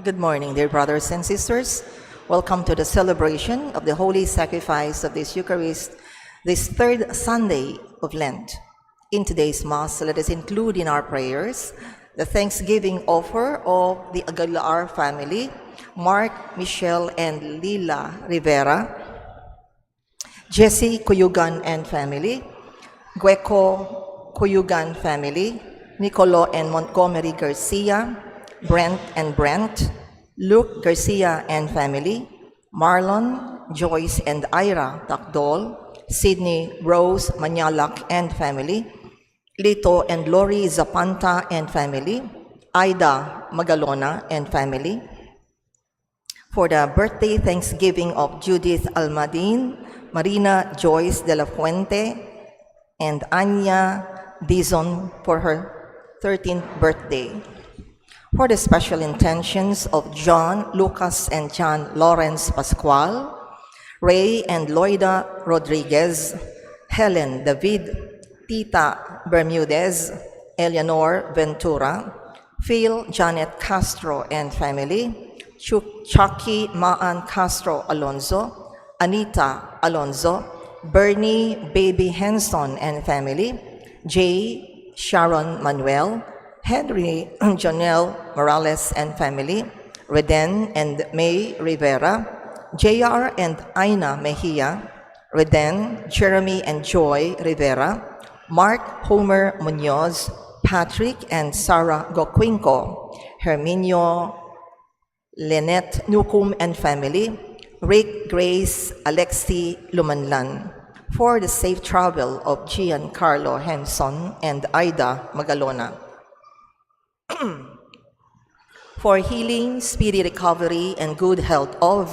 Good morning, dear brothers and sisters. Welcome to the celebration of the Holy Sacrifice of this Eucharist, this third Sunday of Lent. In today's Mass, let us include in our prayers the thanksgiving offer of the Aguilar family, Mark, Michelle, and Lila Rivera, Jesse Cuyugan and family, Gueco Cuyugan family, Nicolo and Montgomery Garcia, Brent and Brent, Luke Garcia and family, Marlon, Joyce and Ira Takdol, Sydney Rose Manyalak and family, Lito and Lori Zapanta and family, Ida Magalona and family. For the birthday thanksgiving of Judith Almadin, Marina Joyce de la Fuente, and Anya Dizon for her 13th birthday. For the special intentions of John, Lucas, and John Lawrence Pascual, Ray and Loida Rodriguez, Helen David, Tita Bermudez, Eleanor Ventura, Phil Janet Castro and family, Chucky Maan Castro Alonzo, Anita Alonzo, Bernie Baby Henson and family, Jay Sharon Manuel, Henry Jonel Morales and family, Reden and May Rivera, JR and Aina Mejia, Reden, Jeremy and Joy Rivera, Mark Homer Munoz, Patrick and Sarah Goquinco, Herminio Lynette Nukum and family, Rick Grace Alexi Lumanlan. For the safe travel of Giancarlo Henson and Ida Magalona. For healing, speedy recovery, and good health of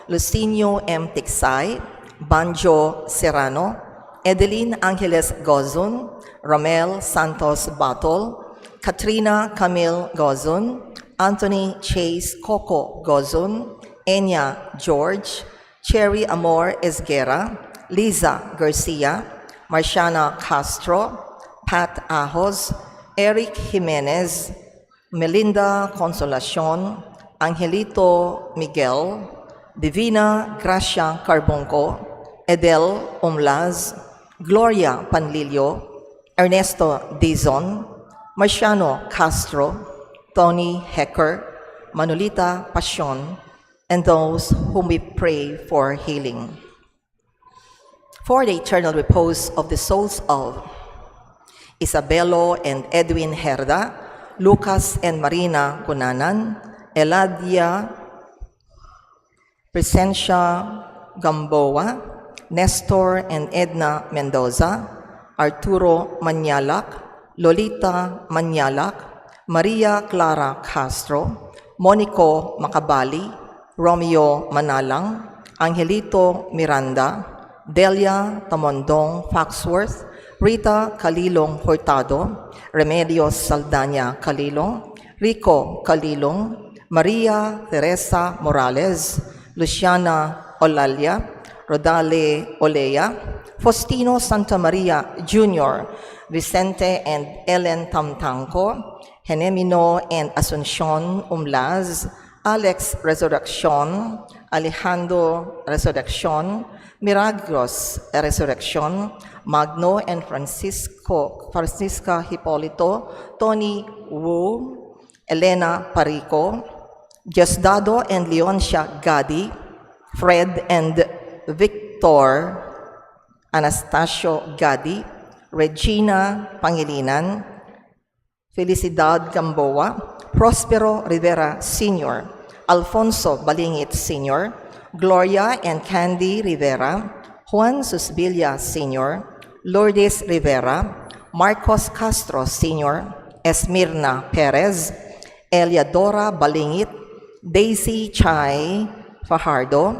Lucinio M. Tiksay, Banjo Serrano, Edeline Angeles Gozun, Ramel Santos Batol, Katrina Camille Gozun, Anthony Chase Coco Gozun, Enya George, Cherry Amor Esguera, Liza Garcia, Marciana Castro, Pat Ahos, Eric Jimenez, Melinda Consolacion, Angelito Miguel, Divina Gracia Carbonco, Edel Umlaz, Gloria Panlilio, Ernesto Dizon, Marciano Castro, Tony Hecker, Manolita Pasion, and those whom we pray for healing. For the eternal repose of the souls of Isabelo and Edwin Herda, Lucas and Marina Cunanan, Eladia Presencia Gamboa, Nestor and Edna Mendoza, Arturo Manyalak, Lolita Manyalak, Maria Clara Castro, Monico Macabali, Romeo Manalang, Angelito Miranda, Delia Tamondong Foxworth, Rita Calilong Hurtado, Remedios Saldana Calilong, Rico Calilong, Maria Teresa Morales, Luciana Olalia, Rodale Olea, Faustino Santa Maria Jr., Vicente and Ellen Tamtanco, Genemino and Asuncion Umlaz, Alex Resurrección, Alejandro Resurrección, Milagros Resurrección, Magno and Francisca Hipolito, Tony Wu, Elena Parico, Diosdado and Leoncia Gadi, Fred and Victor Anastasio Gadi, Regina Pangilinan, Felicidad Gamboa, Prospero Rivera Sr., Alfonso Balingit Sr., Gloria and Candy Rivera, Juan Susbilia Sr., Lourdes Rivera, Marcos Castro Sr., Esmirna Perez, Eliadora Balingit, Daisy Chai Fajardo,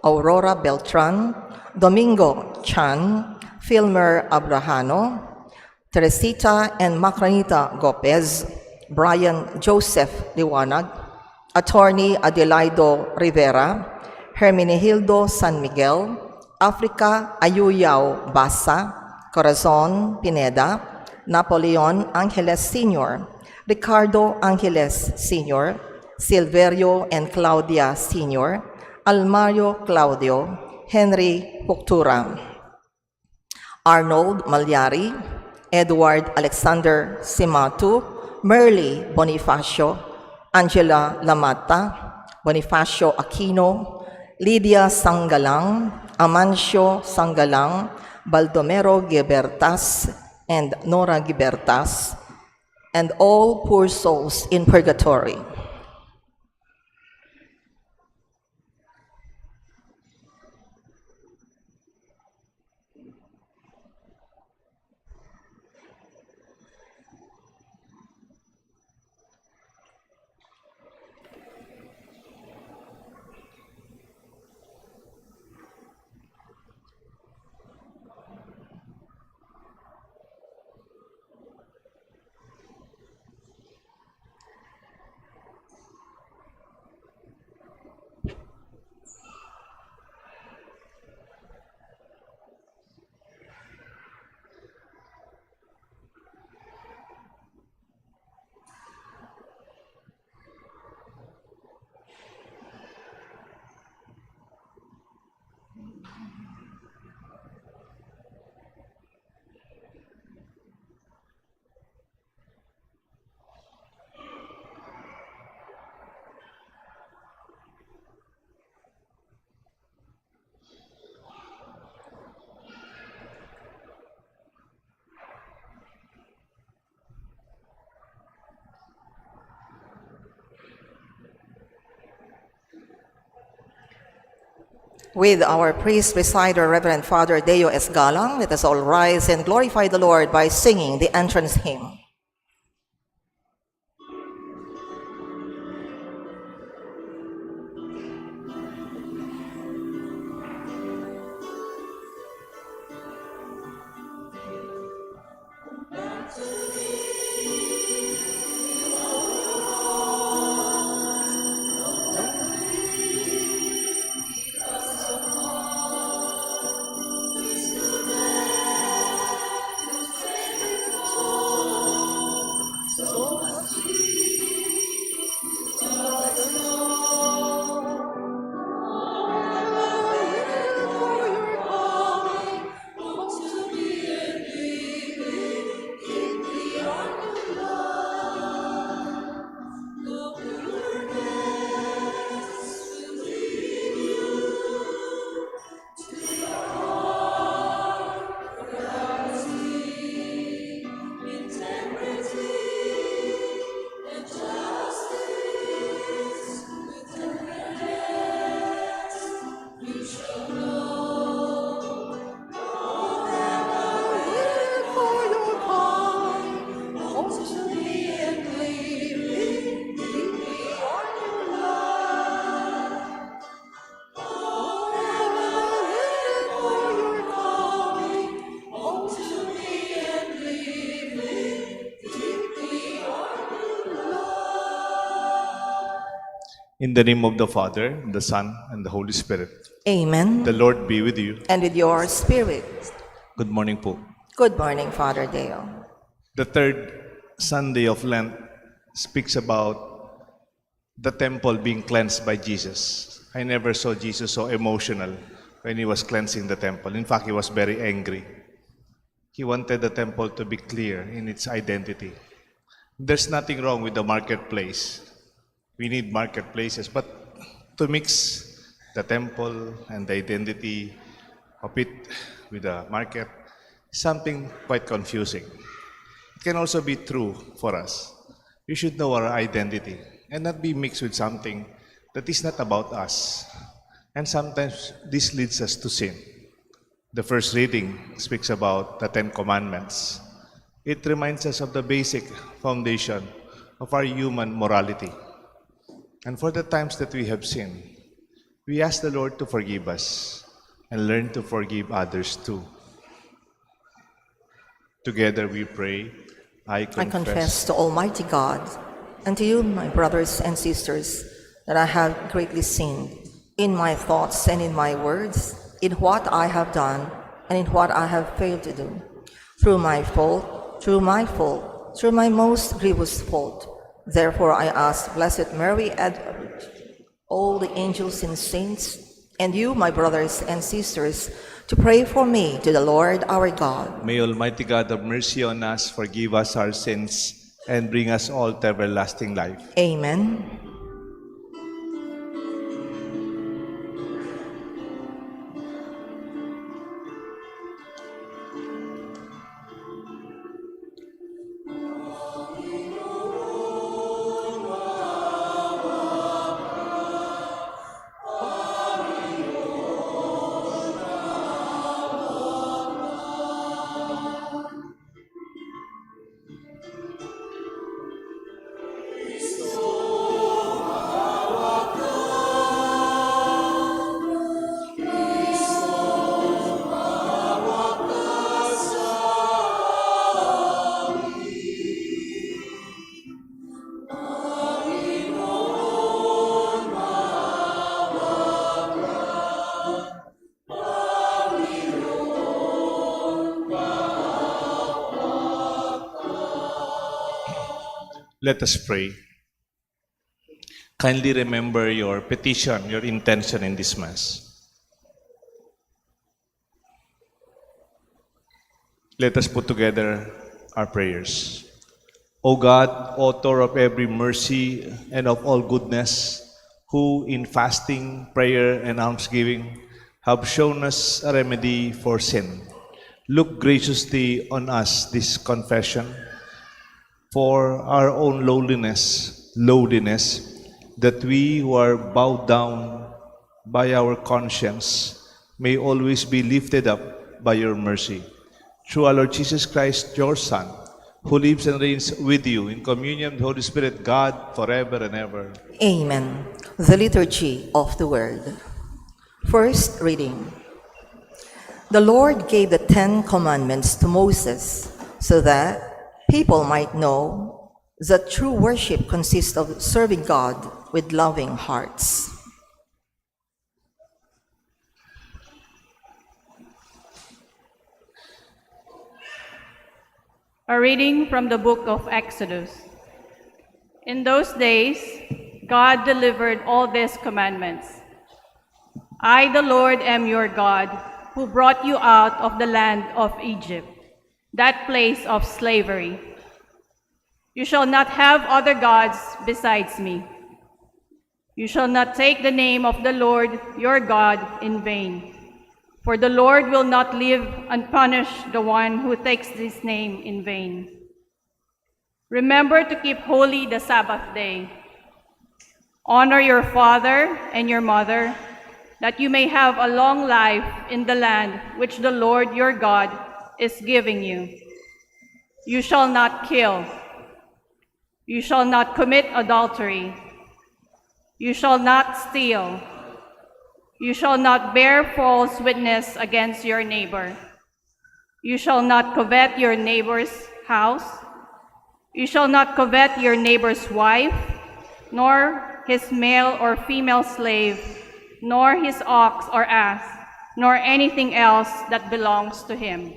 Aurora Beltran, Domingo Chan, Filmer Abrahano, Teresita and Macranita Gopez, Brian Joseph Liwanag, Attorney Adelaido Rivera, Hermenegildo San Miguel, Africa Ayuyao Basa, Corazon Pineda, Napoleon Angeles Sr., Ricardo Angeles Sr., Silverio and Claudia Sr., Almario Claudio, Henry Poctura, Arnold Malyari, Edward Alexander Simatu, Merly Bonifacio, Angela Lamata, Bonifacio Aquino, Lydia Sangalang, Amancio Sangalang, Baldomero Gibertas, and Nora Gibertas, and all poor souls in purgatory. With our priest presider, Reverend Father Deo S. Galang, let us all rise and glorify the Lord by singing the entrance hymn. In the name of the Father, the Son, and the Holy Spirit. Amen. The Lord be with you. And with your spirit. Good morning po. Good morning, Father Deo. The third Sunday of Lent speaks about the temple being cleansed by Jesus. I never saw Jesus so emotional when he was cleansing the temple. In fact, he was very angry. He wanted the temple to be clear in its identity. There's nothing wrong with the marketplace. We need marketplaces, but to mix the temple and the identity of it with the market is something quite confusing. It can also be true for us. We should know our identity and not be mixed with something that is not about us. And sometimes this leads us to sin. The first reading speaks about the 10 Commandments. It reminds us of the basic foundation of our human morality. And for the times that we have sinned, we ask the Lord to forgive us and learn to forgive others too. Together we pray, I confess to Almighty God and to you, my brothers and sisters, that I have greatly sinned in my thoughts and in my words, in what I have done and in what I have failed to do. Through my fault, through my most grievous fault, Therefore I ask Blessed Mary, all the angels and saints, and you, my brothers and sisters, to pray for me to the Lord our God. May Almighty God have mercy on us, forgive us our sins, and bring us all to everlasting life. Amen. Let us pray. Kindly remember your petition, your intention in this Mass. Let us put together our prayers. O God, author of every mercy and of all goodness, who in fasting, prayer, and almsgiving have shown us a remedy for sin, look graciously on us this confession for our own lowliness, that we who are bowed down by our conscience may always be lifted up by your mercy. Through our Lord Jesus Christ, your Son, who lives and reigns with you in communion with the Holy Spirit, God, forever and ever. Amen. The Liturgy of the Word. First reading. The Lord gave the 10 commandments to Moses so that people might know that true worship consists of serving God with loving hearts. A reading from the book of Exodus. In those days, God delivered all these commandments. I, the Lord, am your God, who brought you out of the land of Egypt, that place of slavery. You shall not have other gods besides me. You shall not take the name of the Lord your God in vain. For the Lord will not leave unpunished the one who takes his name in vain. Remember to keep holy the Sabbath day. Honor your father and your mother, that you may have a long life in the land which the Lord your God is giving you. You shall not kill. You shall not commit adultery. You shall not steal. You shall not bear false witness against your neighbor. You shall not covet your neighbor's house. You shall not covet your neighbor's wife, nor his male or female slave, nor his ox or ass, nor anything else that belongs to him.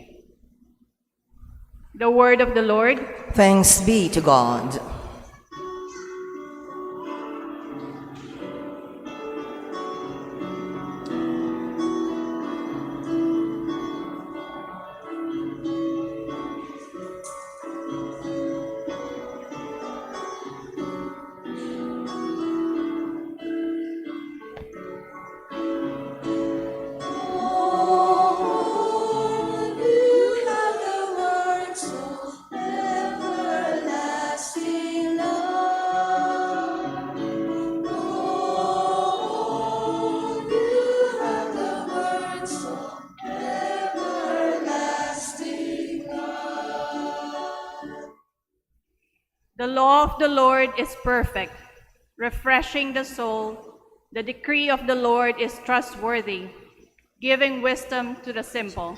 The word of the Lord. Thanks be to God. The law of the Lord is perfect, refreshing the soul. The decree of the Lord is trustworthy, giving wisdom to the simple.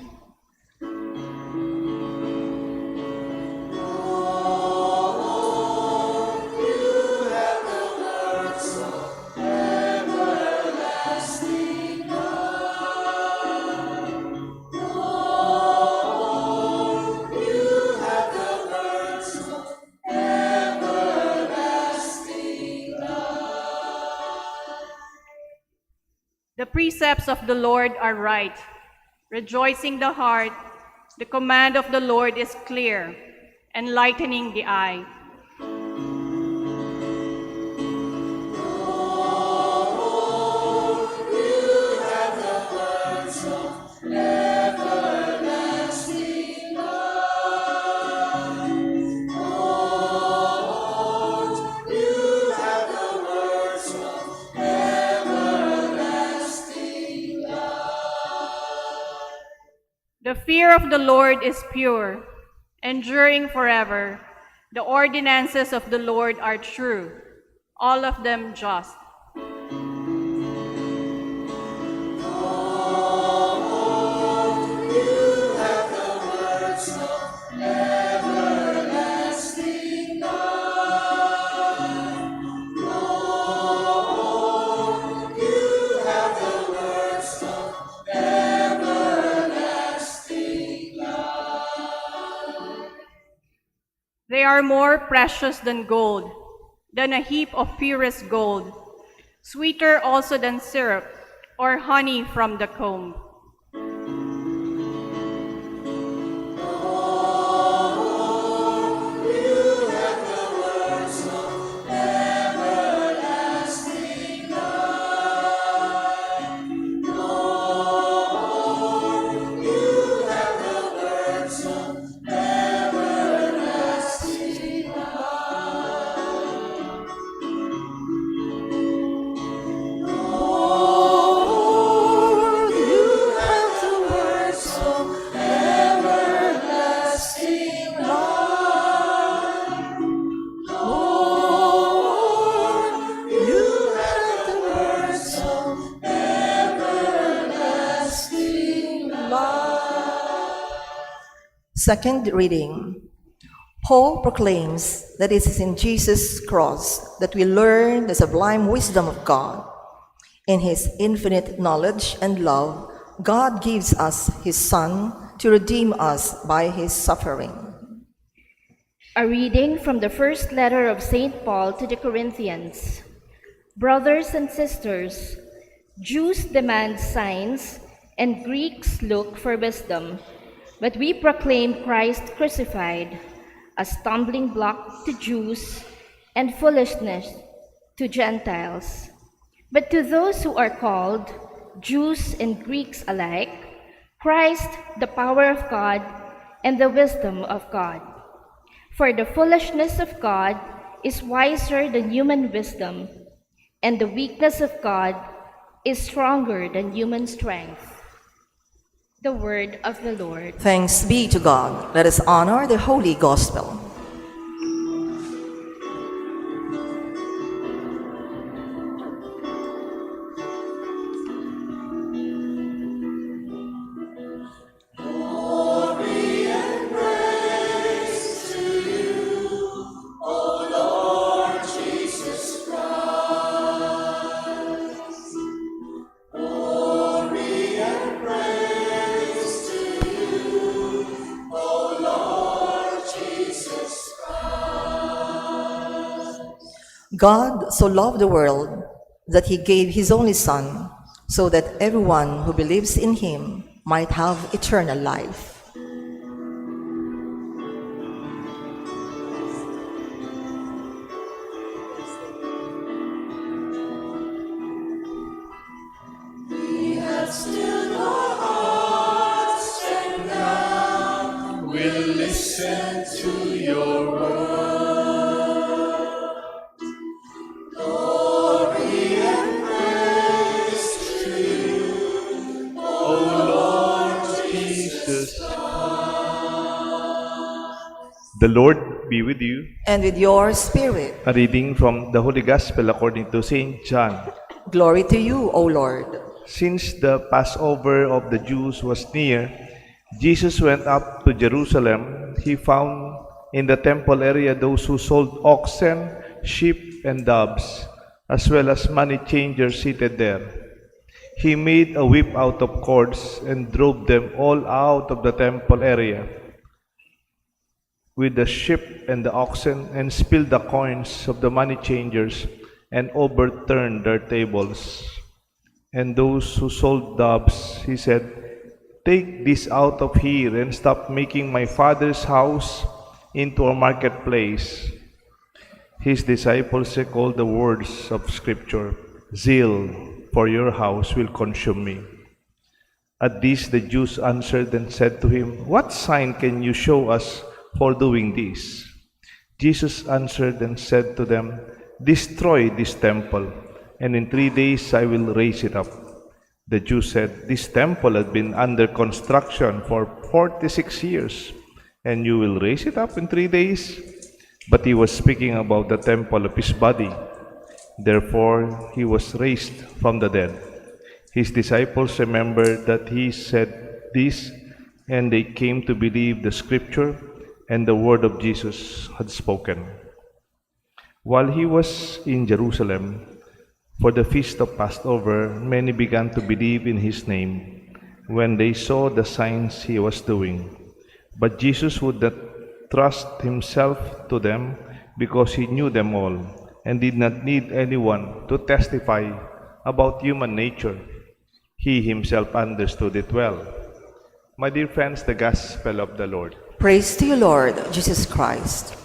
The precepts of the Lord are right, rejoicing the heart. The command of the Lord is clear, enlightening the eye. The fear of the Lord is pure, enduring forever. The ordinances of the Lord are true, all of them just. They are more precious than gold, than a heap of purest gold, sweeter also than syrup or honey from the comb. Second reading. Paul proclaims that it is in Jesus' cross that we learn the sublime wisdom of God. In his infinite knowledge and love, God gives us his Son to redeem us by his suffering. A reading from the first letter of St. Paul to the Corinthians. Brothers and sisters, Jews demand signs and Greeks look for wisdom, but we proclaim Christ crucified, a stumbling block to Jews and foolishness to Gentiles. But to those who are called, Jews and Greeks alike, Christ, the power of God and the wisdom of God. For the foolishness of God is wiser than human wisdom, and the weakness of God is stronger than human strength. The word of the Lord. Thanks be to God. Let us honor the Holy Gospel. God so loved the world that he gave his only Son, so that everyone who believes in him might have eternal life. We have stilled our hearts, and now we'll listen to your word. The Lord be with you. And with your spirit. A reading from the Holy Gospel according to St. John. Glory to you, O Lord. Since the Passover of the Jews was near, Jesus went up to Jerusalem. He found in the temple area those who sold oxen, sheep, and doves, as well as money changers seated there. He made a whip out of cords and drove them all out of the temple area with the sheep and the oxen, and spilled the coins of the money changers and overturned their tables. And those who sold doves, he said, "Take this out of here and stop making my Father's house into a marketplace." His disciples recalled the words of Scripture, "Zeal for your house will consume me." At this the Jews answered and said to him, "What sign can you show us for doing this?" Jesus answered and said to them, "Destroy this temple, and in 3 days I will raise it up." The Jews said, "This temple had been under construction for 46 years, and you will raise it up in 3 days?" But he was speaking about the temple of his body. Therefore he was raised from the dead. His disciples remembered that he said this, and they came to believe the Scripture and the word of Jesus had spoken. While he was in Jerusalem for the feast of Passover, many began to believe in his name when they saw the signs he was doing. But Jesus would not trust himself to them because he knew them all and did not need anyone to testify about human nature. He himself understood it well. My dear friends, the Gospel of the Lord. Praise to you, Lord Jesus Christ.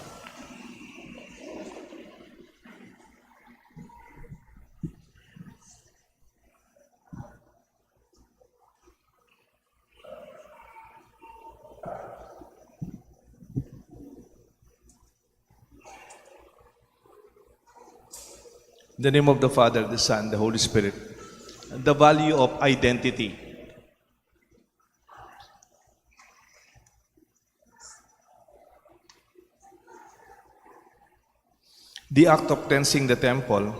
In the name of the Father, the Son, the Holy Spirit. The value of identity. The act of cleansing the temple,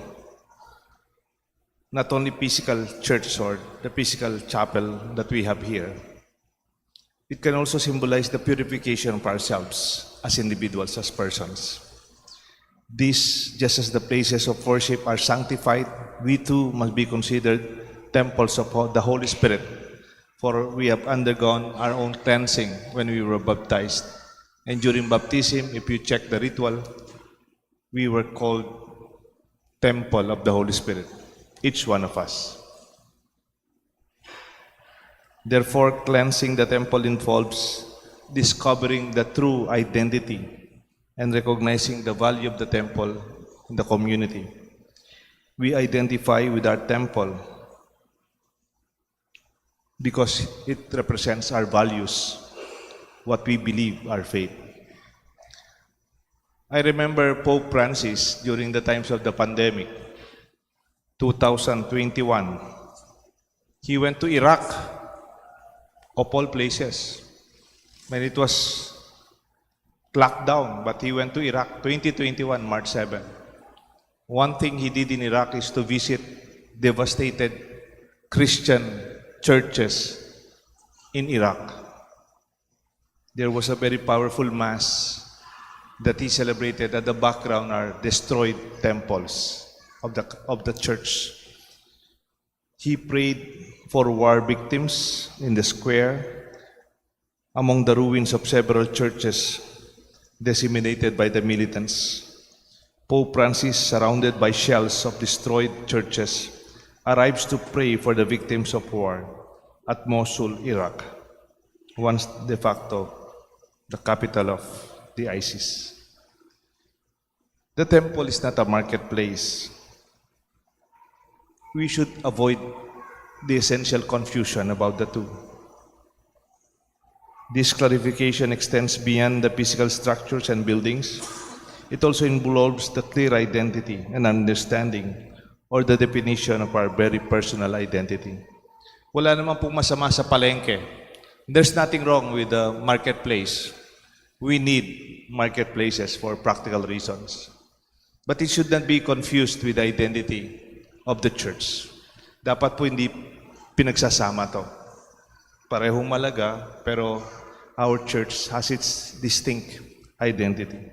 not only physical church or the physical chapel that we have here, it can also symbolize the purification of ourselves as individuals, as persons. This, just as the places of worship are sanctified, we too must be considered temples of the Holy Spirit, for we have undergone our own cleansing when we were baptized. And during baptism, if you check the ritual, we were called temple of the Holy Spirit, each one of us. Therefore, cleansing the temple involves discovering the true identity and recognizing the value of the temple in the community. We identify with our temple because it represents our values, what we believe, our faith. I remember Pope Francis during the times of the pandemic, 2021. He went to Iraq, of all places, when it was locked down, but he went to Iraq 2021, March 7. One thing he did in Iraq is to visit devastated Christian churches in Iraq. There was a very powerful mass that he celebrated. At the background are destroyed temples of the church. He prayed for war victims in the square among the ruins of several churches disseminated by the militants. Pope Francis, surrounded by shells of destroyed churches, arrives to pray for the victims of war at Mosul, Iraq, once de facto the capital of the ISIS. The temple is not a marketplace. We should avoid the essential confusion about the two. This clarification extends beyond the physical structures and buildings. It also involves the clear identity and understanding or the definition of our very personal identity. Wala naman pong masama sa palengke. There's nothing wrong with the marketplace. We need marketplaces for practical reasons. But it should not be confused with the identity of the church. Dapat po hindi pinagsasama to. Parehong malaga, pero our church has its distinct identity.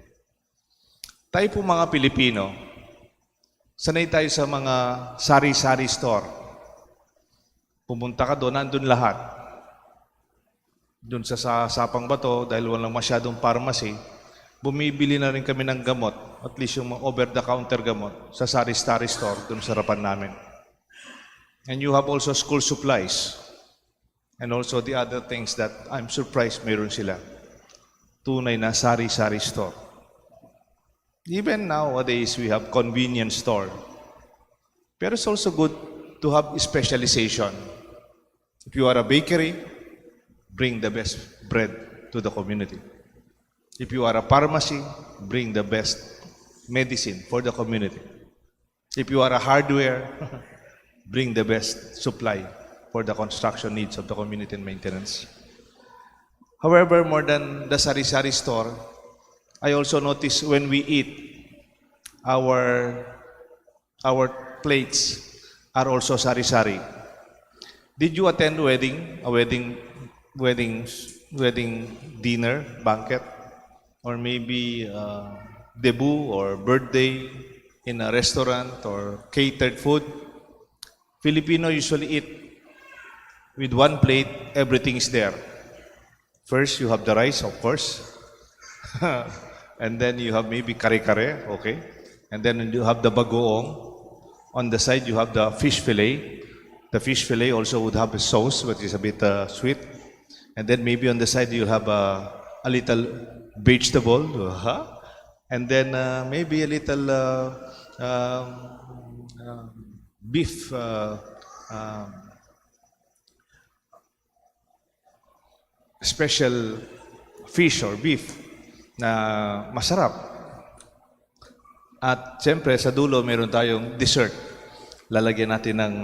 Tayo po mga Pilipino, sanay tayo sa mga sari-sari store. Pumunta ka doon, nandun lahat. Doon sa Sapang Bato, dahil walang masyadong pharmacy, bumibili na rin kami ng gamot, at least yung over-the-counter gamot, sa sari-sari store, doon sa harapan namin. And you have also school supplies. And also the other things that I'm surprised meron sila. Tunay na sari-sari store. Even nowadays, we have convenience store. But it's also good to have specialization. If you are a bakery, bring the best bread to the community. If you are a pharmacy, bring the best medicine for the community. If you are a hardware, bring the best supply for the construction needs of the community and maintenance. However, more than the sari-sari store, I also notice when we eat, our plates are also sari-sari. Did you attend a wedding dinner, banquet, or maybe debut or birthday in a restaurant or catered food? Filipino usually eat with one plate, everything is there. First, you have the rice, of course. And then you have maybe kare-kare, okay? And then you have the bagoong. On the side, you have the fish fillet. The fish fillet also would have a sauce, which is a bit sweet. And then maybe on the side, you have a little vegetable. And then maybe a little beef, special fish or beef na masarap. At siyempre, sa dulo, meron tayong dessert. Lalagyan natin ng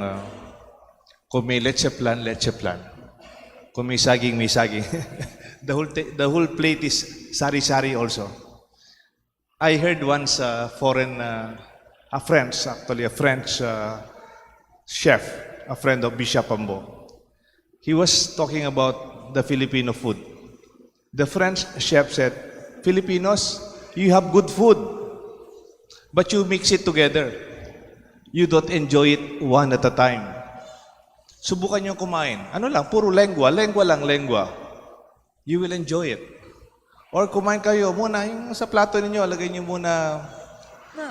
kung may leche plan, leche plan. Kung may saging, may saging. The whole plate is sari-sari also. I heard once a French chef, a friend of Bishop Ambo. He was talking about the Filipino food. The French chef said, Filipinos, you have good food, but you mix it together. You don't enjoy it one at a time. Subukan nyo kumain. Ano lang, puro lengua lang lengua. You will enjoy it. Or kumain kayo muna, yung sa plato ninyo, lagay nyo muna,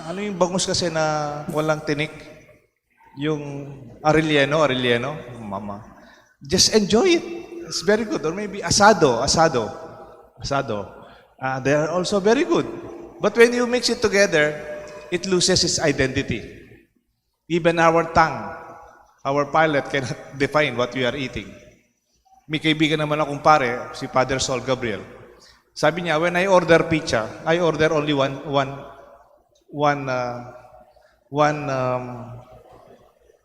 ano yung bangus kasi na walang tinik? Yung arellano, mama. Just enjoy it. It's very good. Or maybe asado. They are also very good. But when you mix it together, it loses its identity. Even our tongue, our palate cannot define what we are eating. May kaibigan naman akong pare, si Father Sol Gabriel. Sabi niya, when I order pizza, I order only one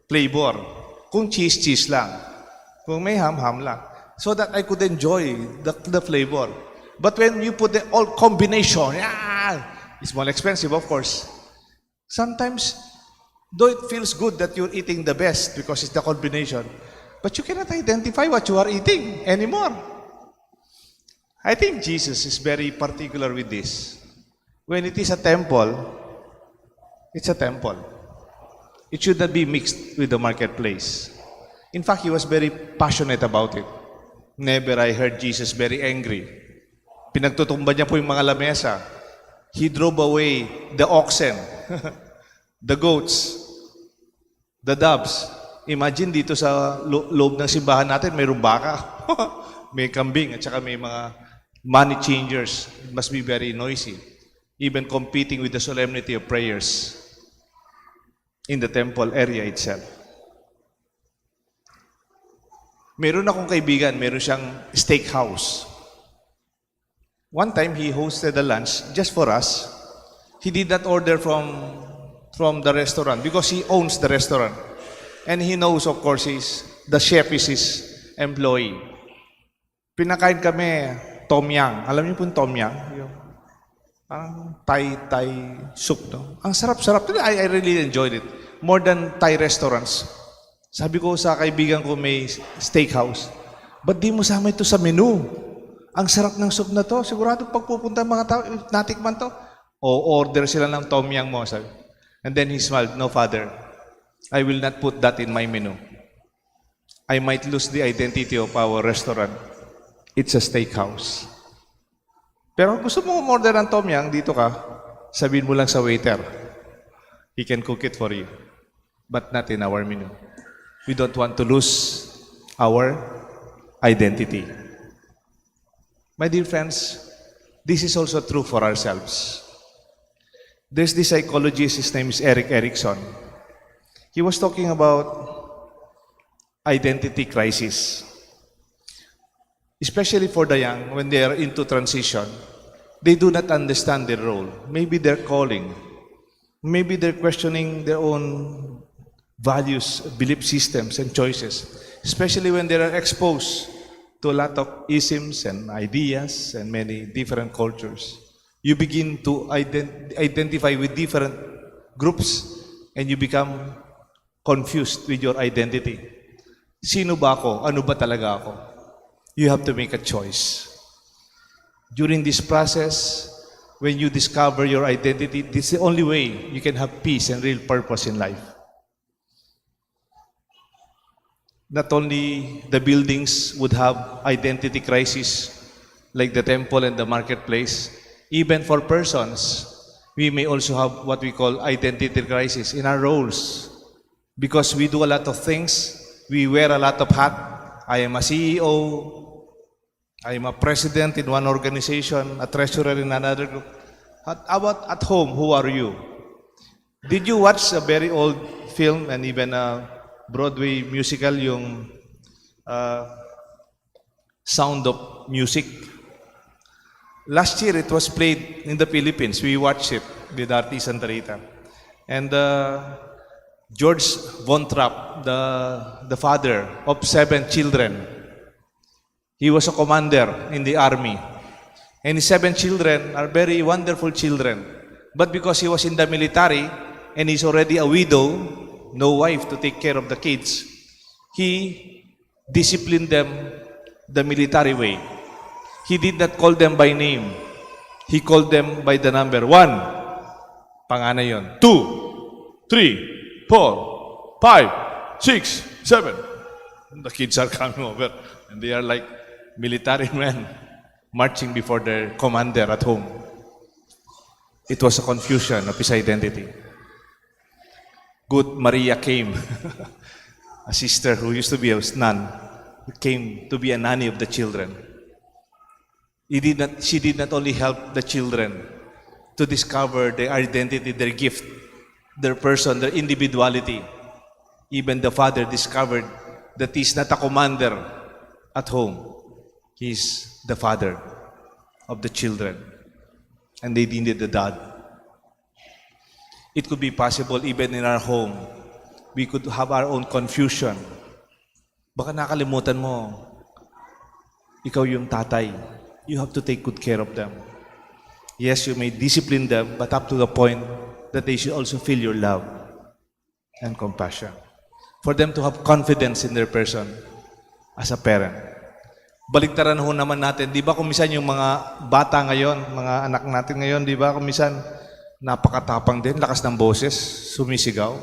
flavor. Kung cheese lang. Kung may ham lang. So that I could enjoy the flavor. But when you put the all combination, it's more expensive, of course. Sometimes, though it feels good that you're eating the best because it's the combination, but you cannot identify what you are eating anymore. I think Jesus is very particular with this. When it is a temple, it's a temple. It should not be mixed with the marketplace. In fact, he was very passionate about it. Never I heard Jesus very angry. Pinagtutumba niya po yung mga lamesa. He drove away the oxen, the goats, the doves. Imagine dito sa loob ng simbahan natin, mayroong baka, may kambing, at saka may mga money changers. It must be very noisy. Even competing with the solemnity of prayers in the temple area itself. Meron akong kaibigan, meron siyang steakhouse. One time, he hosted a lunch just for us. He did not order from the restaurant because he owns the restaurant. And he knows, of course, the chef is his employee. Pinakain kami, tom yum. Alam niyo po yung tom yum? Yung parang Thai soup, no? Ang sarap-sarap. I really enjoyed it. More than Thai restaurants. Sabi ko sa kaibigan ko may steakhouse, ba't di mo sama ito sa menu? Ang sarap ng soup na to. Sigurado pagpupunta mga tao, natikman to. O order sila ng tom yum mo, sabi. And then he smiled, no, Father, I will not put that in my menu. I might lose the identity of our restaurant. It's a steakhouse. Pero gusto mo order ng tom yum, dito ka, sabihin mo lang sa waiter. He can cook it for you. But not in our menu. We don't want to lose our identity. My dear friends, this is also true for ourselves. There's this psychologist, his name is Eric Erikson. He was talking about identity crisis. Especially for the young, when they are into transition, they do not understand their role. Maybe they're calling. Maybe they're questioning their own values, belief systems, and choices. Especially when they are exposed to a lot of isms and ideas and many different cultures. You begin to identify with different groups and you become confused with your identity. Sino ba ako? Ano ba talaga ako? You have to make a choice. During this process, when you discover your identity, this is the only way you can have peace and real purpose in life. Not only the buildings would have identity crisis, like the temple and the marketplace, even for persons, we may also have what we call identity crisis in our roles. Because we do a lot of things, we wear a lot of hats. I am a CEO, I am a president in one organization, a treasurer in another group. About at home, who are you? Did you watch a very old film and even a Broadway musical, yung Sound of Music? Last year, it was played in the Philippines. We watched it with Artie Santarita. And George Von Trapp, the father of 7 children, he was a commander in the army. And his 7 children are very wonderful children. But because he was in the military and he's already a widow, no wife to take care of the kids, he disciplined them the military way. He did not call them by name. He called them by the number. 1, panganay yun. 2, 3, 4, 5, 6, 7. The kids are coming over and they are like military men marching before their commander at home. It was a confusion of his identity. Good Maria came, a sister who used to be a nun, came to be a nanny of the children. She did not only help the children to discover their identity, their gift, their person, their individuality. Even the father discovered that he's not a commander at home. He's the father of the children. And they needed the dad. It could be possible even in our home. We could have our own confusion. Baka nakalimutan mo, ikaw yung tatay. You have to take good care of them. Yes, you may discipline them, but up to the point that they should also feel your love and compassion. For them to have confidence in their person as a parent. Baligtaran ho naman natin, di ba kung minsan yung mga bata ngayon, mga anak natin ngayon, di ba kung minsan napakatapang din, lakas ng boses, sumisigaw.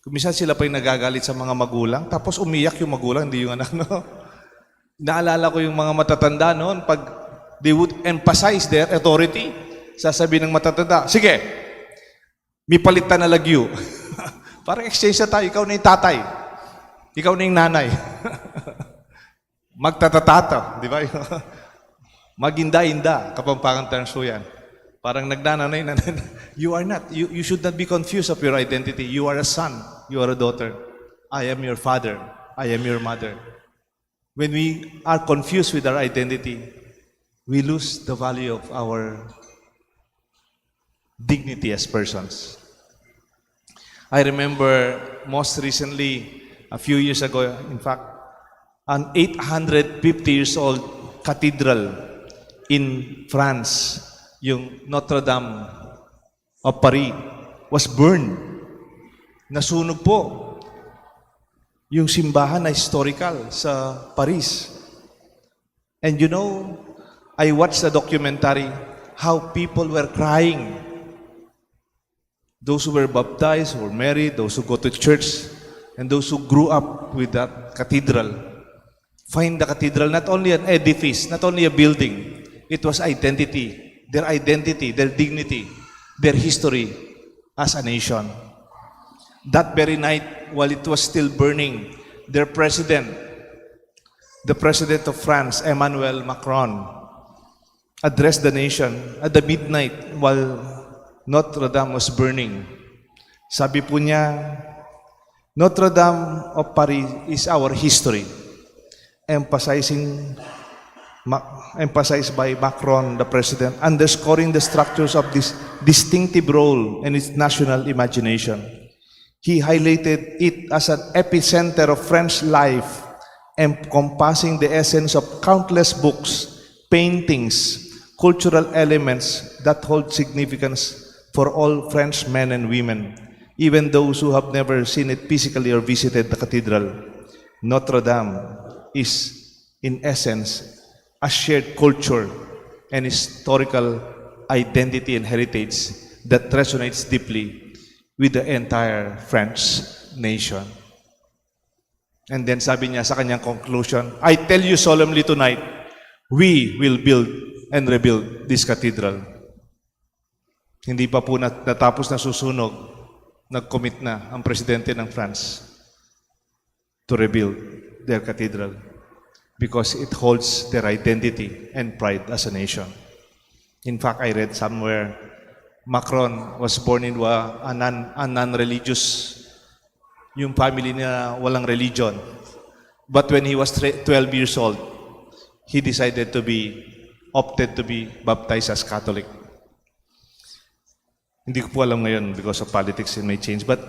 Kung minsan sila pa yung nagagalit sa mga magulang, tapos umiyak yung magulang, hindi yung anak, no? Naalala ko yung mga matatanda noon, pag they would emphasize their authority, sasabihin ng matatanda, sige, may palitan na lagyo. Parang exchange na tayo, ikaw na yung tatay, ikaw na yung nanay. Magtatatata, di ba? Maginda-inda, Kapampangan terms po yan. Parang nagnananay na, you are not, you should not be confused of your identity. You are a son, you are a daughter. I am your father, I am your mother. When we are confused with our identity, we lose the value of our dignity as persons. I remember most recently, a few years ago, in fact, an 850 years old cathedral in France, yung Notre Dame of Paris, was burned. Nasunog po yung simbahan na historical sa Paris. And you know, I watched a documentary how people were crying. Those who were baptized, who were married, those who go to church, and those who grew up with that cathedral. Find the cathedral not only an edifice, not only a building, it was identity, their dignity, their history as a nation. That very night, while it was still burning, their president, the president of France, Emmanuel Macron, addressed the nation at the midnight while Notre Dame was burning. Sabi po niya, Notre Dame of Paris is our history, emphasized by Macron, the president, underscoring the structures of this distinctive role and its national imagination. He highlighted it as an epicenter of French life, encompassing the essence of countless books, paintings, cultural elements that hold significance for all French men and women, even those who have never seen it physically or visited the cathedral. Notre Dame is, in essence, a shared culture and historical identity and heritage that resonates deeply with the entire French nation. And then sabi niya sa kanyang conclusion, I tell you solemnly tonight, we will build and rebuild this cathedral. Hindi pa po natapos na susunog, nag-commit na ang presidente ng France to rebuild their cathedral because it holds their identity and pride as a nation. In fact, I read somewhere, Macron was born into a non-religious, yung family niya walang religion. But when he was 12 years old, he opted to be baptized as Catholic. Hindi ko po alam ngayon because of politics it may change. But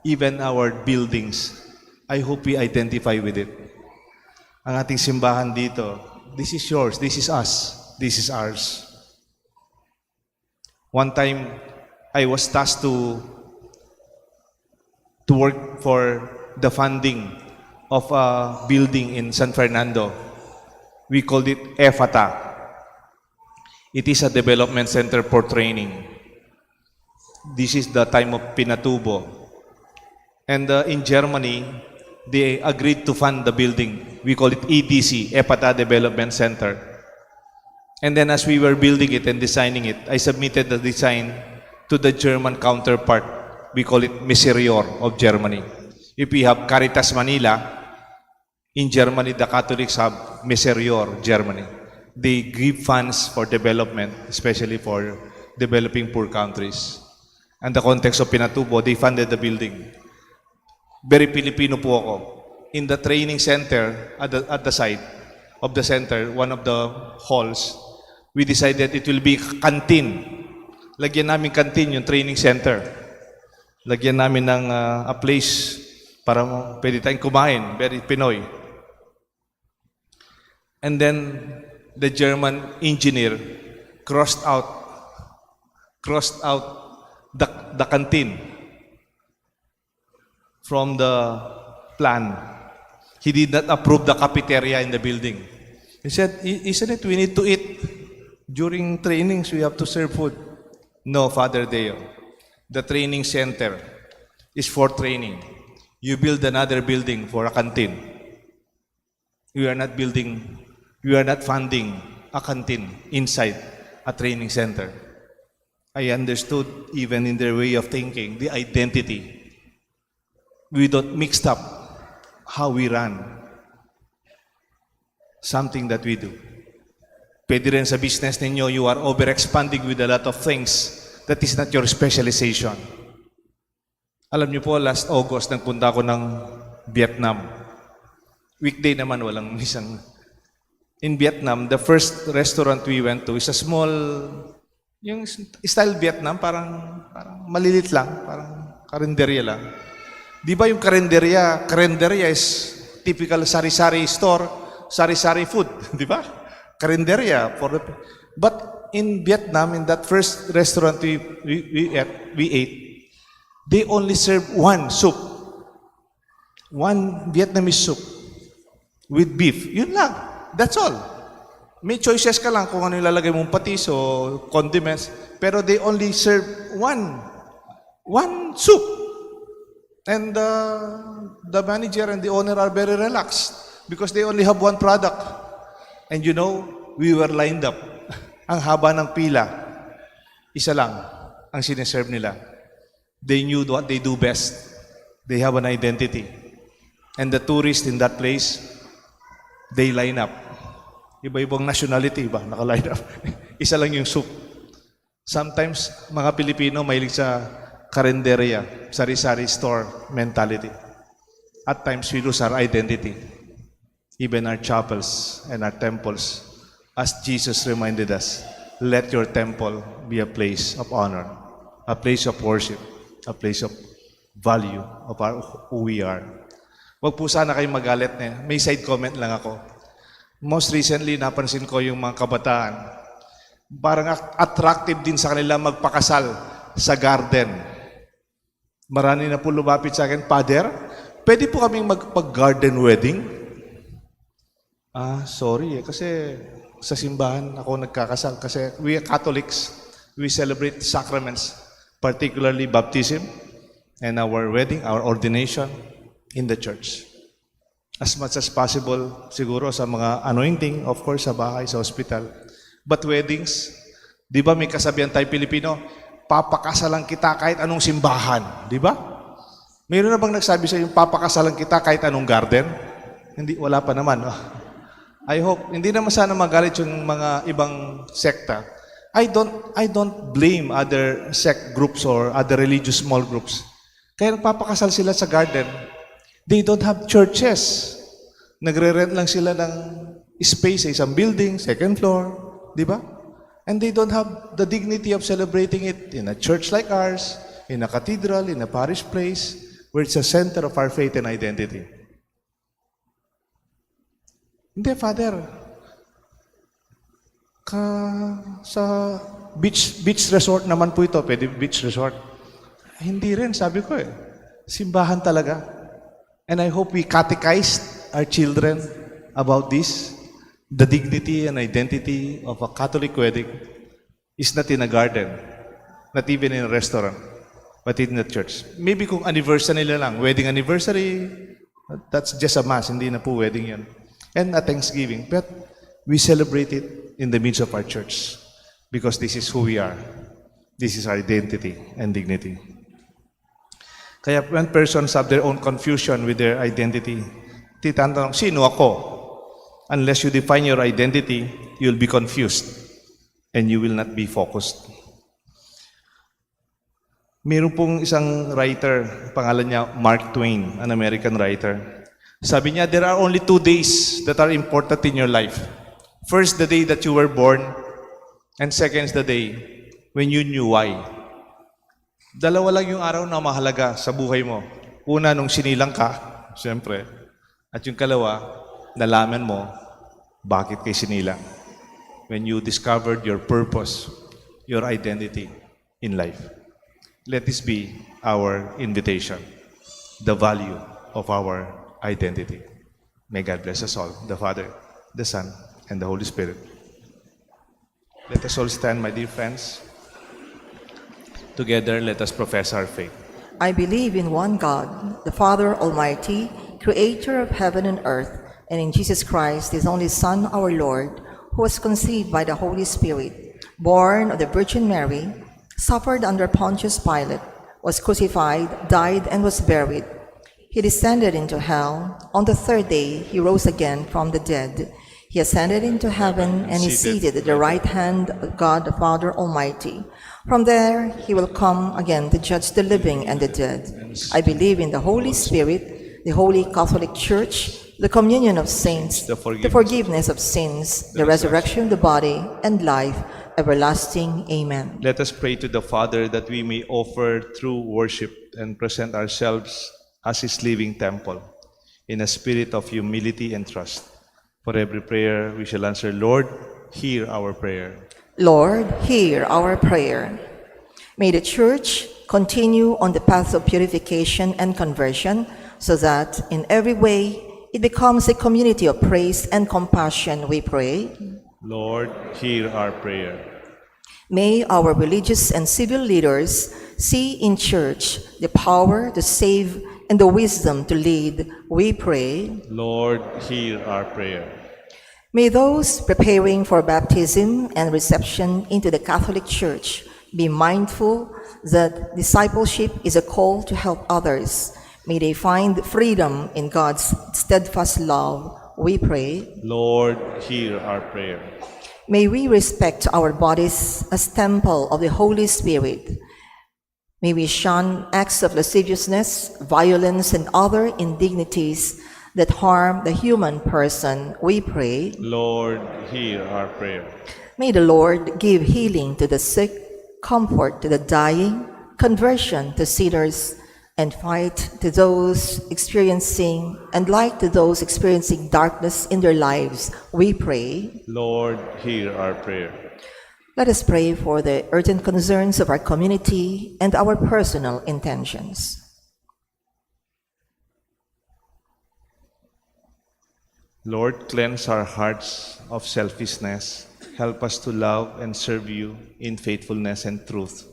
even our buildings, I hope we identify with it. Ang ating simbahan dito, this is yours, this is us, this is ours. One time, I was tasked to work for the funding of a building in San Fernando. We called it EFATA. It is a development center for training. This is the time of Pinatubo. And in Germany, they agreed to fund the building. We call it EDC, EFATA Development Center. And then as we were building it and designing it, I submitted the design to the German counterpart. We call it Miserior of Germany. If we have Caritas Manila, in Germany, the Catholics have Miserior Germany. They give funds for development, especially for developing poor countries. And the context of Pinatubo, they funded the building. Very Filipino po ako. In the training center, at the side of the center, one of the halls, we decided it will be canteen. Lagyan namin canteen yung training center. Lagyan namin ng a place para pwede tayong kumain, very Pinoy. And then the German engineer crossed out the canteen from the plan. He did not approve the cafeteria in the building. He said, isn't it we need to eat? During trainings, we have to serve food. No, Father Deo. The training center is for training. You build another building for a canteen. We are not funding a canteen inside a training center. I understood, even in their way of thinking, the identity. We don't mix up how we run something that we do. Pwede rin sa business ninyo, you are over-expanding with a lot of things that is not your specialization. Alam niyo po, last August, nagpunta ako ng Vietnam. Weekday naman, walang isang. In Vietnam, the first restaurant we went to is a small, yung style Vietnam, parang malilit lang, parang karinderya lang. Di ba yung karinderya is typical sari-sari store, sari-sari food, di ba? Karinderya. But in Vietnam, in that first restaurant we ate, they only serve one soup. One Vietnamese soup with beef. Yun lang. That's all. May choices ka lang kung ano ilalagay mong patis o condiments, pero they only serve one soup. And the manager and the owner are very relaxed because they only have one product. And you know, we were lined up. Ang haba ng pila, isa lang ang sineserve nila. They knew what they do best. They have an identity. And the tourists in that place, they line up. Iba-ibang nationality ba, naka-line up. Isa lang yung soup. Sometimes, mga Pilipino mahilig sa karinderya, sari-sari store mentality. At times, we lose our identity. Even our chapels and our temples. As Jesus reminded us, let your temple be a place of honor, a place of worship, a place of value of who we are. Huwag po sana kayong magalit na. May side comment lang ako. Most recently, napansin ko yung mga kabataan. Parang attractive din sa kanila magpakasal sa garden. Marami na po lumapit sa akin, Father, pwede po kaming magpag-garden wedding? Sorry kasi sa simbahan ako nagkakasal. Kasi we are Catholics, we celebrate sacraments, particularly baptism and our wedding, our ordination in the church. As much as possible, siguro sa mga anointing, of course, sa bahay, sa hospital. But weddings, di ba may kasabihan tayo Pilipino, papakasalan kita kahit anong simbahan. Di ba? Mayroon na bang nagsabi sa yung papakasalan kita kahit anong garden? Hindi, wala pa naman. I hope, hindi naman sana magalit yung mga ibang sekta. I don't blame other sect groups or other religious small groups. Kaya nagpapakasal sila sa garden. They don't have churches. Nagre-rent lang sila ng space sa isang building, second floor, di ba? And they don't have the dignity of celebrating it in a church like ours, in a cathedral, in a parish place, where it's a center of our faith and identity. Hindi, Father. Sa beach resort naman po ito, pwede beach resort. Hindi rin, sabi ko eh. Simbahan talaga. And I hope we catechized our children about this. The dignity and identity of a Catholic wedding is not in a garden, not even in a restaurant, but in the church. Maybe kung anniversary nila lang, wedding anniversary, that's just a mass, hindi na po wedding yan. And a Thanksgiving. But we celebrate it in the midst of our church because this is who we are. This is our identity and dignity. Kaya when persons have their own confusion with their identity, titanong, sino ako? Unless you define your identity, you'll be confused and you will not be focused. Meron pong isang writer, pangalan niya Mark Twain, an American writer. Sabi niya, there are only 2 days that are important in your life. First, the day that you were born, and second is the day when you knew why. Dalawa lang yung araw na mahalaga sa buhay mo. Una, nung sinilang ka, siyempre. At yung kalawa, nalaman mo, bakit kay sinilang. When you discovered your purpose, your identity in life. Let this be our invitation, the value of our identity. May God bless us all, the Father, the Son, and the Holy Spirit. Let us all stand, my dear friends. Together, let us profess our faith. I believe in one God, the Father Almighty, creator of heaven and earth, and in Jesus Christ, his only Son, our Lord, who was conceived by the Holy Spirit, born of the Virgin Mary, suffered under Pontius Pilate, was crucified, died, and was buried. He descended into hell. On the third day, he rose again from the dead. He ascended into heaven and is seated at the right hand of God the Father Almighty. From there, he will come again to judge the living and the dead. I believe in the Holy Spirit, the Holy Catholic Church, the communion of saints, the forgiveness of sins, the resurrection of the body, and life everlasting. Amen. Let us pray to the Father that we may offer true worship and present ourselves as his living temple in a spirit of humility and trust. For every prayer we shall answer, Lord, hear our prayer. Lord, hear our prayer. May the Church continue on the path of purification and conversion so that in every way it becomes a community of praise and compassion, we pray. Lord, hear our prayer. May our religious and civil leaders see in church the power to save and the wisdom to lead, we pray. Lord, hear our prayer. May those preparing for baptism and reception into the Catholic Church be mindful that discipleship is a call to help others. May they find freedom in God's steadfast love, we pray. Lord, hear our prayer. May we respect our bodies as temple of the Holy Spirit. May we shun acts of lasciviousness, violence, and other indignities that harm the human person, we pray. Lord, hear our prayer. May the Lord give healing to the sick, comfort to the dying, conversion to sinners, and light to those experiencing darkness in their lives, we pray. Lord, hear our prayer. Let us pray for the urgent concerns of our community and our personal intentions. Lord, cleanse our hearts of selfishness. Help us to love and serve you in faithfulness and truth,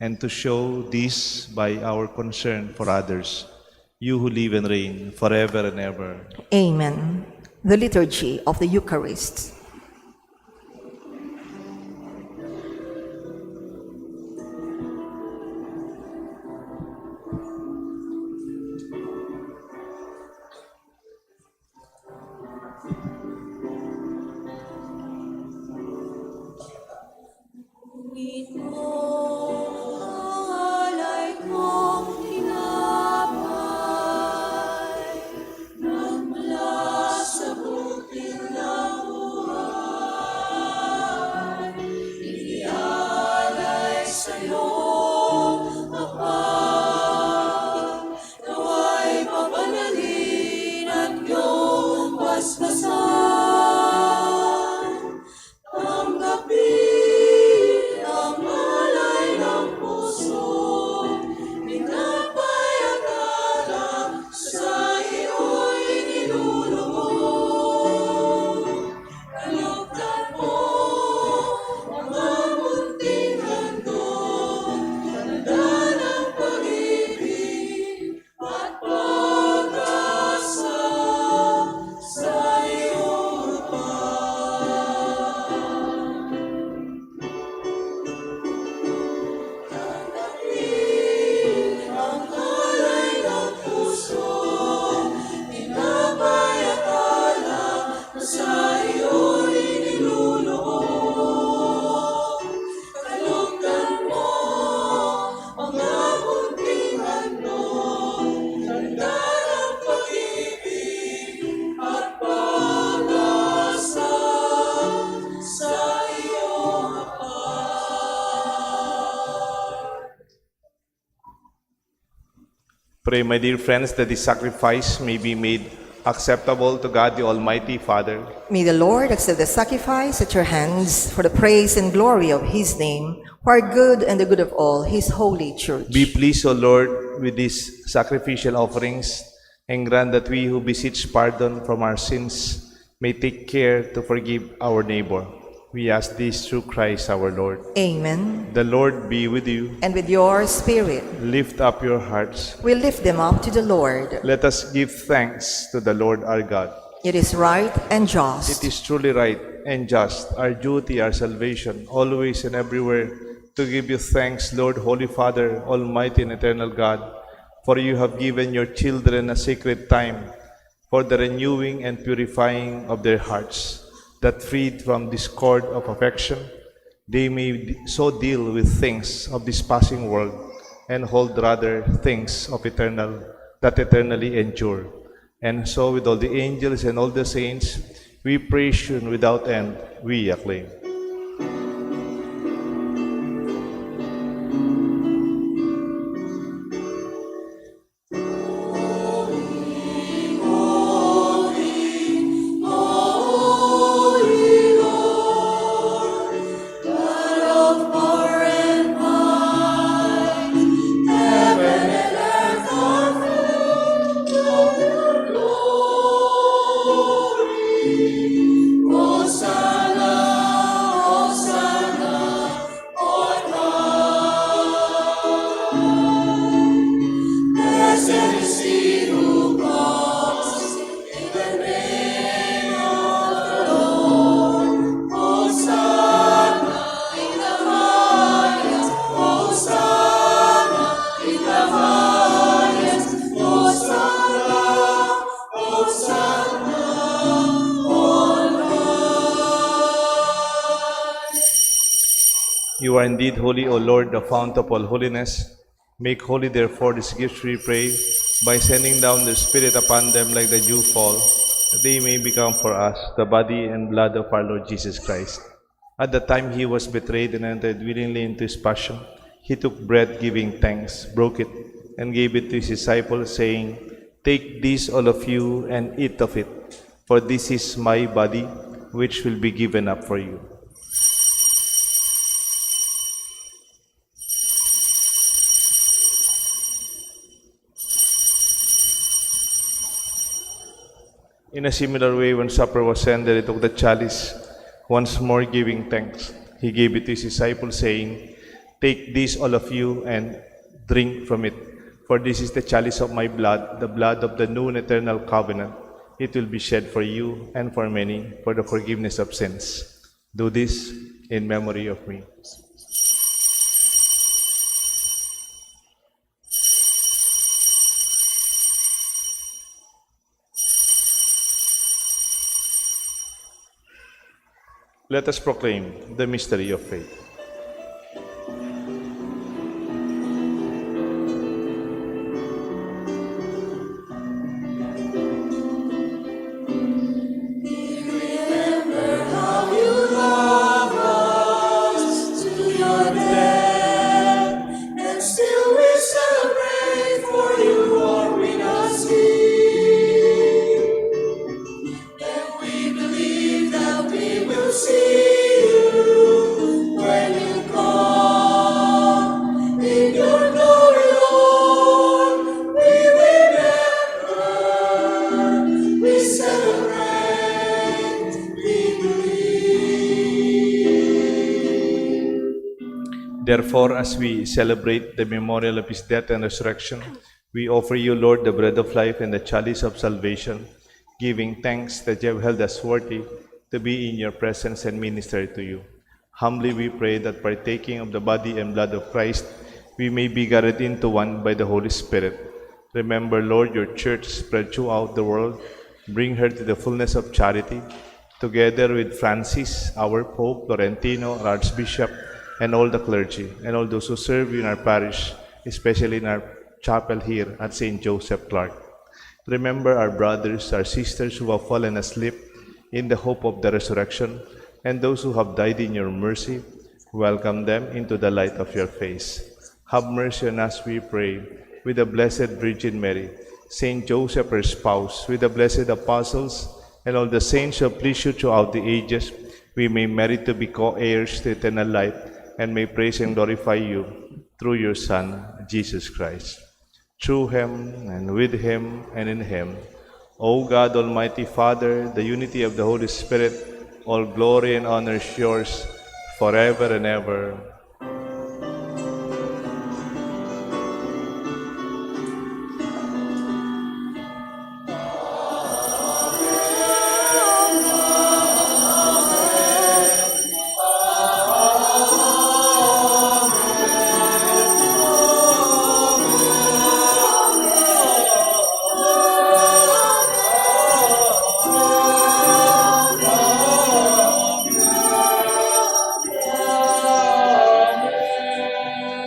and to show this by our concern for others, you who live and reign forever and ever. Amen. The Liturgy of the Eucharist. Pray, my dear friends, that this sacrifice may be made acceptable to God the Almighty Father. May the Lord accept the sacrifice at your hands for the praise and glory of his name, for our good and the good of all his holy church. Be pleased, O Lord, with these sacrificial offerings, and grant that we who beseech pardon from our sins may take care to forgive our neighbor. We ask this through Christ our Lord. Amen. The Lord be with you. And with your spirit, Lift up your hearts. we lift them up to the Lord. Let us give thanks to the Lord our God. It is right and just. It is truly right and just, our duty, our salvation, always and everywhere, to give you thanks, Lord, Holy Father, Almighty and eternal God, for you have given your children a sacred time for the renewing and purifying of their hearts, that freed from discord of affection, they may so deal with things of this passing world and hold rather things of eternal, that eternally endure. And so with all the angels and all the saints, we praise you, and without end we acclaim. Hosanna You are indeed holy, O Lord, the fount of all holiness. Make holy, therefore, these gifts, we pray, by sending down the Spirit upon them like the dew fall, that they may become for us the body and blood of our Lord Jesus Christ. At the time he was betrayed and entered willingly into his passion, he took bread, giving thanks, broke it, and gave it to his disciples, saying, "Take this, all of you, and eat of it, for this is my body, which will be given up for you." In a similar way, when supper was ended, he took the chalice, once more giving thanks. He gave it to his disciples, saying, "Take this, all of you, and drink from it. For this is the chalice of my blood, the blood of the new and eternal covenant. It will be shed for you and for many for the forgiveness of sins. Do this in memory of me." Let us proclaim the mystery of faith. Therefore, as we celebrate the memorial of his death and resurrection, we offer you, Lord, the bread of life and the chalice of salvation, giving thanks that you have held us worthy to be in your presence and minister to you. Humbly we pray that partaking of the body and blood of Christ, we may be gathered into one by the Holy Spirit. Remember, Lord, your church spread throughout the world. Bring her to the fullness of charity, together with Francis, our Pope, Florentino, our Archbishop, and all the clergy, and all those who serve in our parish, especially in our chapel here at St. Joseph Clark. Remember our brothers, our sisters who have fallen asleep in the hope of the resurrection, and those who have died in your mercy. Welcome them into the light of your face. Have mercy on us, we pray, with the Blessed Virgin Mary, St. Joseph, her spouse, with the blessed apostles, and all the saints who have pleased you throughout the ages. We may merit to be co-heirs to eternal life, and may praise and glorify you through your Son, Jesus Christ. Through him, and with him, and in him, O God, Almighty Father, the unity of the Holy Spirit, all glory and honor is yours forever and ever.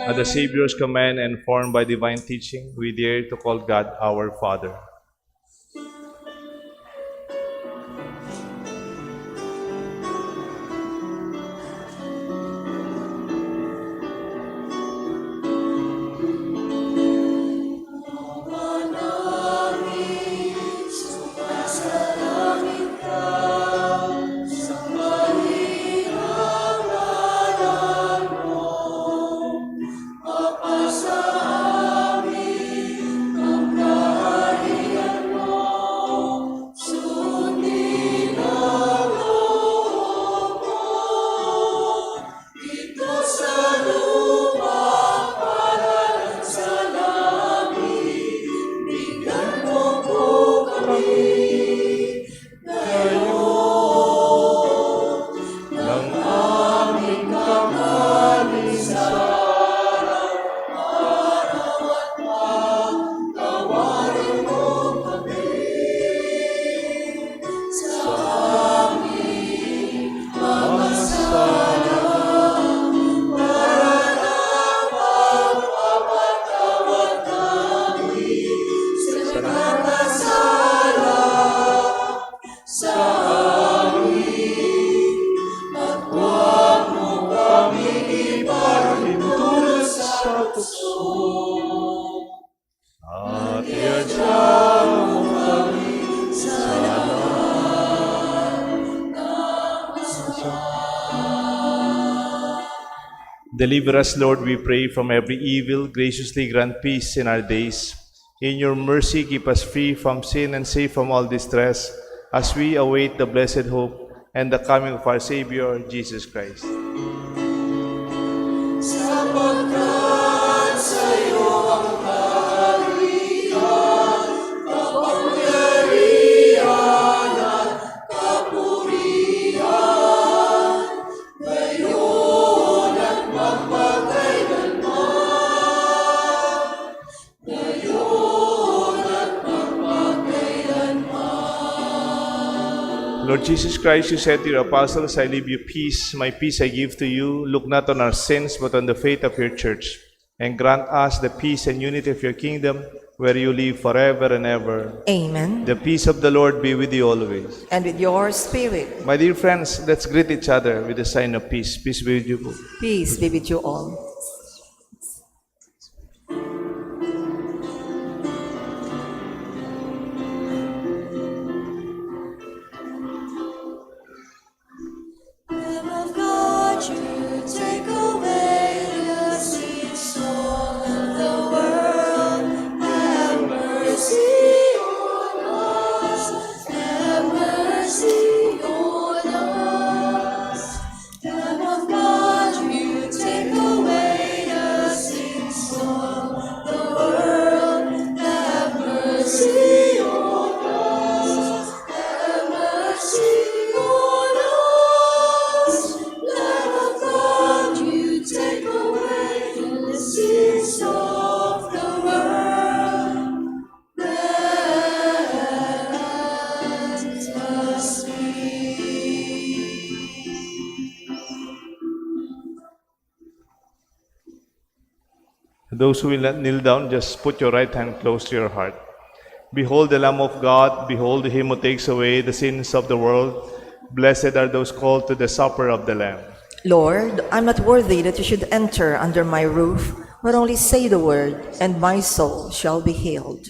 At the Savior's command and formed by divine teaching, we dare to call God our Father. at iadya mo kami sa Deliver us, Lord, we pray, from every evil. Graciously grant peace in our days. In your mercy, keep us free from sin and safe from all distress, as we await the blessed hope and the coming of our Savior, Jesus Christ. Sapagkat sa'yo ang kaharian, kapangyarihan at kapurihan, ngayon at magpakailanman. Ngayon at magpakailanman. Lord Jesus Christ, you said to your apostles, I leave you peace, my peace I give to you. Look not on our sins, but on the faith of your church. And grant us the peace and unity of your kingdom, where you live forever and ever. Amen. The peace of the Lord be with you always. And with your spirit, My dear friends, let's greet each other with a sign of peace. Peace be with you. peace be with you all. Lamb of God, you take away the sins of the world. Have mercy on us. Have mercy on us. Lamb of God, you take away the sins of the world. Have mercy on us. Have mercy on us. Lamb of God, you take away the sins of the world. Grant us peace. Those who will not kneel down, just put your right hand close to your heart. Behold the Lamb of God, behold him who takes away the sins of the world. Blessed are those called to the supper of the Lamb. Lord, I'm not worthy that you should enter under my roof, but only say the word, and my soul shall be healed.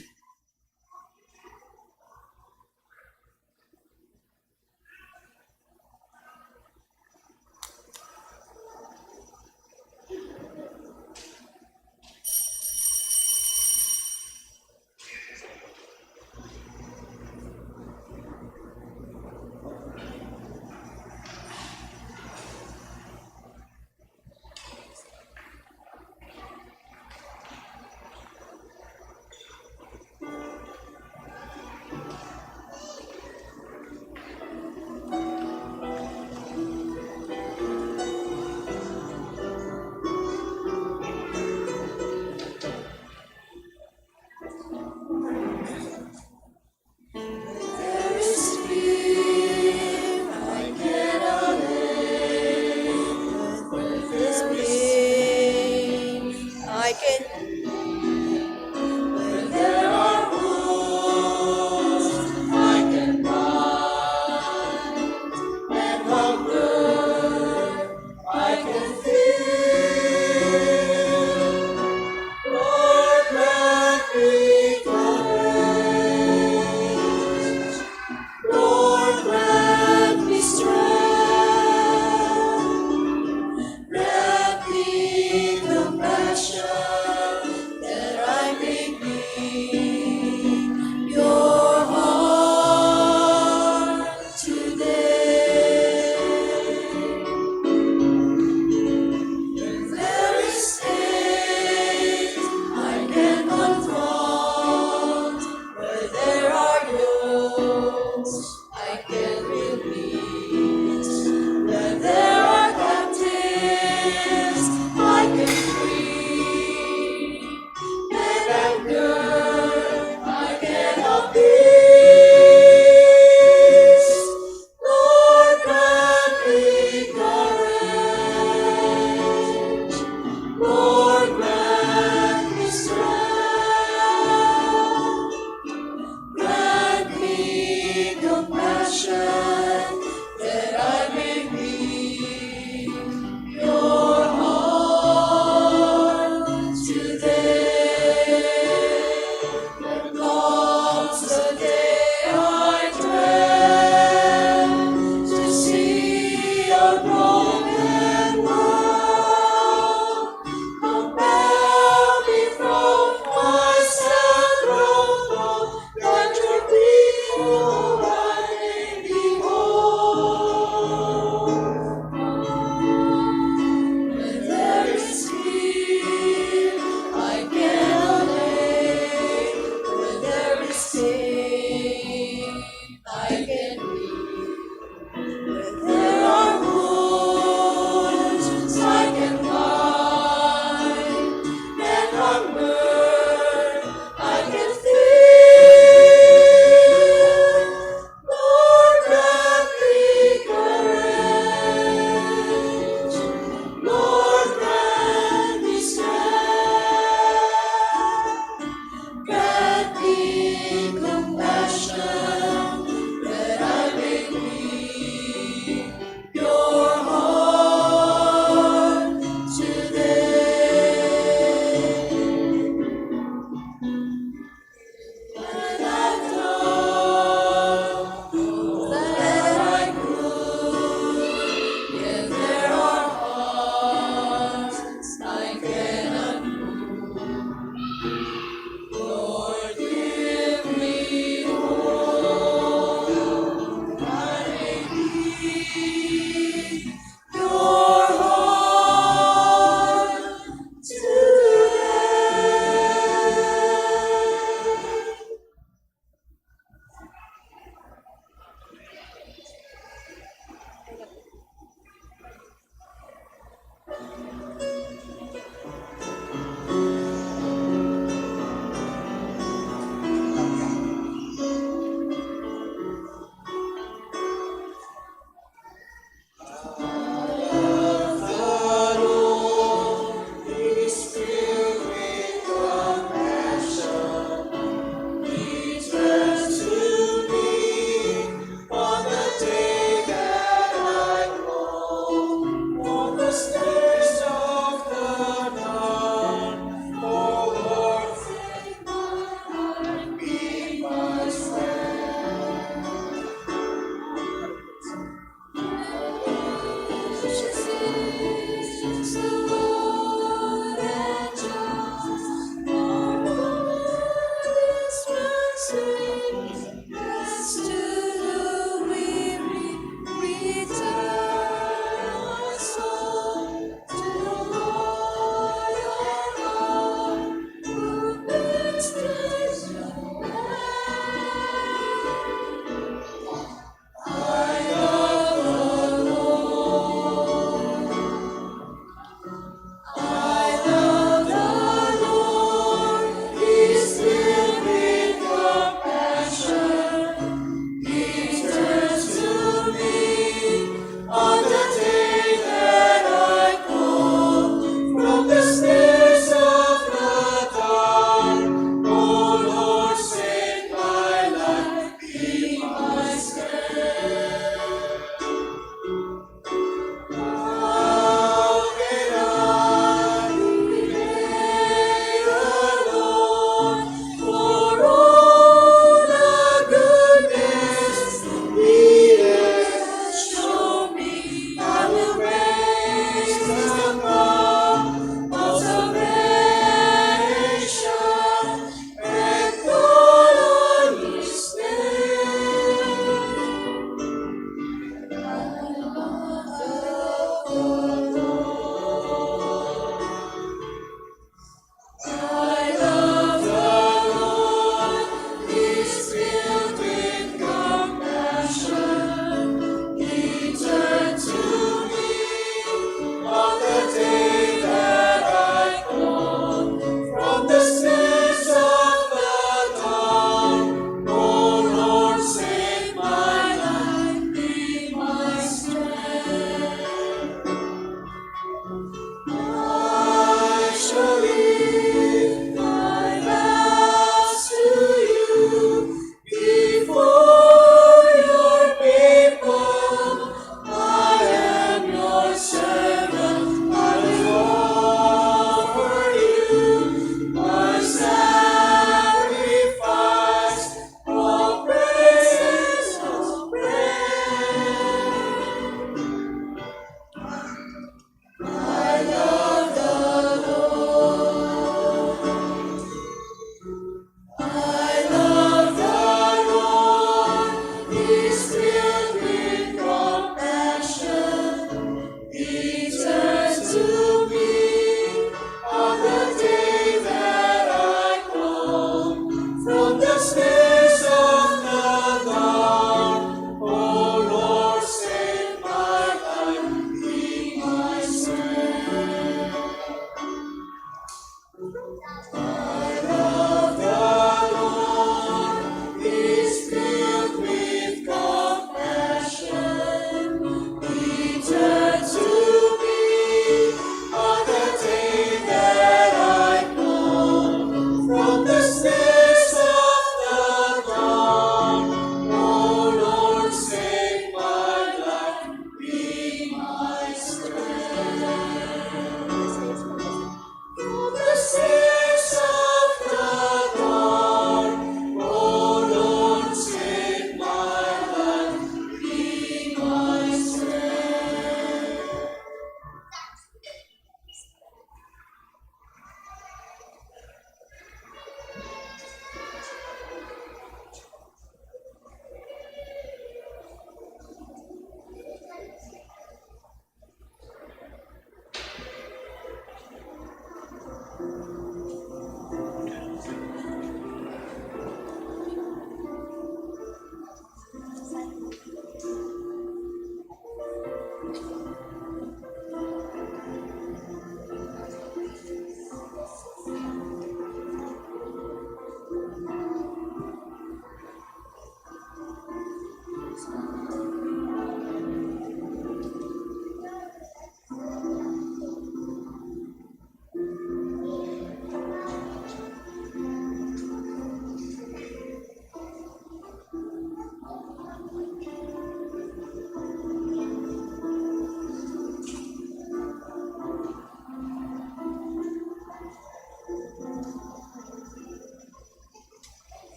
in compassion, that I may be your heart today. When I've done all that I could, yet there are hearts I cannot move. Lord, give me hope.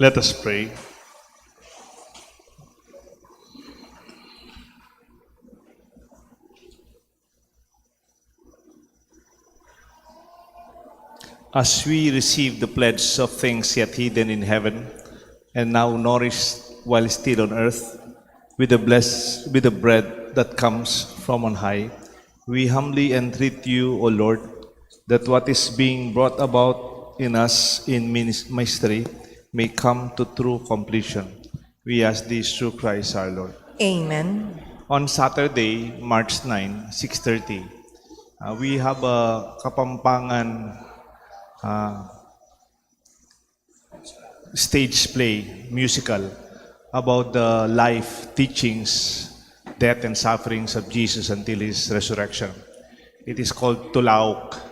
Let us pray. As we receive the pledge of things yet hidden in heaven, and now nourished while still on earth, with the bread that comes from on high, we humbly entreat you, O Lord, that what is being brought about in us in mystery may come to true completion. We ask this through Christ our Lord. Amen. On Saturday, March 9, 6:30, we have a Kapampangan stage play, musical, about the life, teachings, death, and sufferings of Jesus until His resurrection. It is called Tulaok.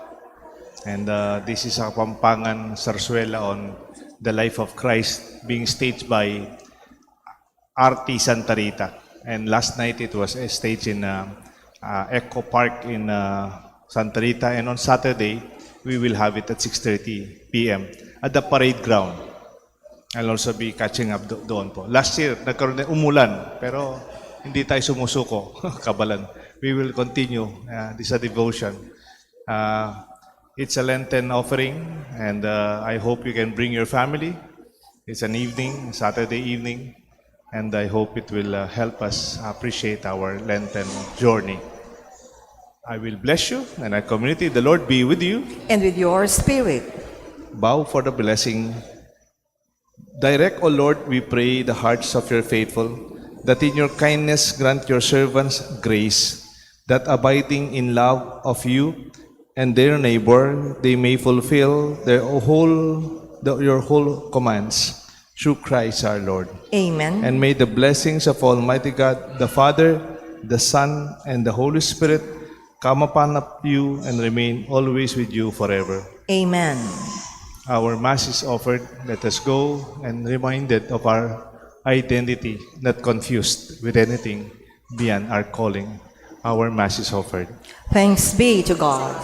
And this is a Kapampangan sarsuela on the life of Christ being staged by RT Santa Rita. And last night it was staged in Echo Park in Santa Rita. And on Saturday, we will have it at 6:30 p.m. at the parade ground. I'll also be catching up doon po. Last year, nagkaroon din umulan, pero hindi tayo sumusuko, kabalan. We will continue. This is a devotion. It's a Lenten offering, and I hope you can bring your family. It's an evening, Saturday evening, and I hope it will help us appreciate our Lenten journey. I will bless you and our community. The Lord be with you. And with your spirit. Bow for the blessing. Direct, O Lord, we pray, the hearts of your faithful, that in your kindness grant your servants grace, that abiding in love of you and their neighbor, they may fulfill your whole commands through Christ our Lord. Amen. And may the blessings of Almighty God, the Father, the Son, and the Holy Spirit come upon you and remain always with you forever. Amen. Our Mass is offered. Let us go and reminded of our identity, not confused with anything beyond our calling. Our Mass is offered. Thanks be to God.